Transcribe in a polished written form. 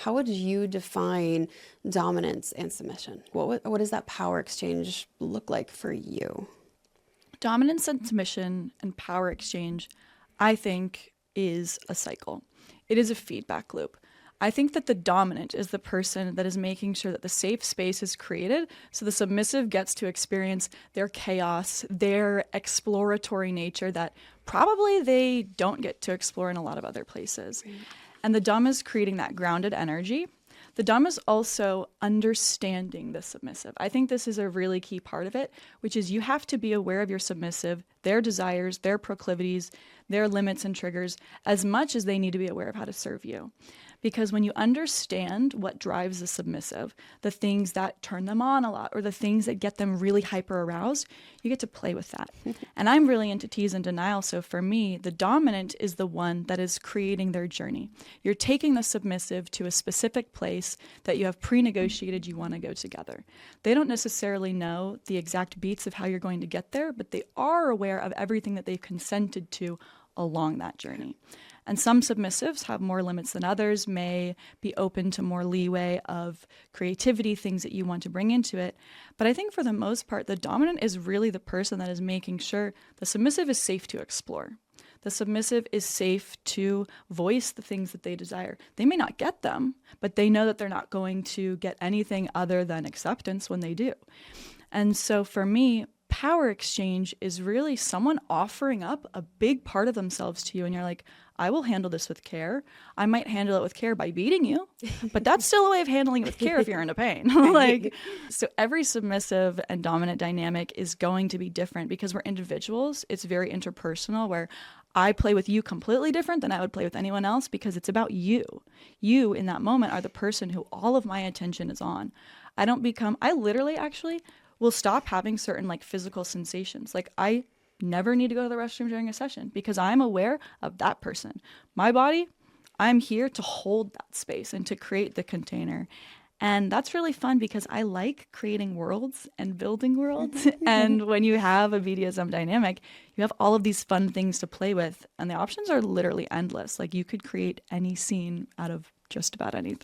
How would you define dominance and submission? What does that power exchange look like for you? Dominance and submission and power exchange, I think, is a cycle. It is a feedback loop. I think that the dominant is the person that is making sure that the safe space is created so the submissive gets to experience their chaos, their exploratory nature that probably they don't get to explore in a lot of other places. Right. And the dom is creating that grounded energy. The dom is also understanding the submissive. I think this is a really key part of it, which is you have to be aware of your submissive, their desires, their proclivities, their limits and triggers, as much as they need to be aware of how to serve you. Because when you understand what drives the submissive, the things that turn them on a lot or the things that get them really hyper aroused, you get to play with that. And I'm really into tease and denial. So for me, the dominant is the one that is creating their journey. You're taking the submissive to a specific place that you have pre-negotiated you want to go together. They don't necessarily know the exact beats of how you're going to get there, but they are aware of everything that they've consented to along that journey. And some submissives have more limits than others, may be open to more leeway of creativity, things that you want to bring into it. But I think for the most part, the dominant is really the person that is making sure the submissive is safe to explore. The submissive is safe to voice the things that they desire. They may not get them, but they know that they're not going to get anything other than acceptance when they do. And so for me, power exchange is really someone offering up a big part of themselves to you. And you're like, I will handle this with care. I might handle it with care by beating you, but that's still a way of handling it with care if you're into pain. So every submissive and dominant dynamic is going to be different because we're individuals. It's very interpersonal where I play with you completely different than I would play with anyone else because it's about you. You in that moment are the person who all of my attention is on. I literally actually will stop having certain like physical sensations. Like I never need to go to the restroom during a session because I'm aware of that person. My body, I'm here to hold that space and to create the container. And that's really fun because I like creating worlds and building worlds. And when you have a BDSM dynamic, you have all of these fun things to play with. And the options are literally endless. Like you could create any scene out of just about anything.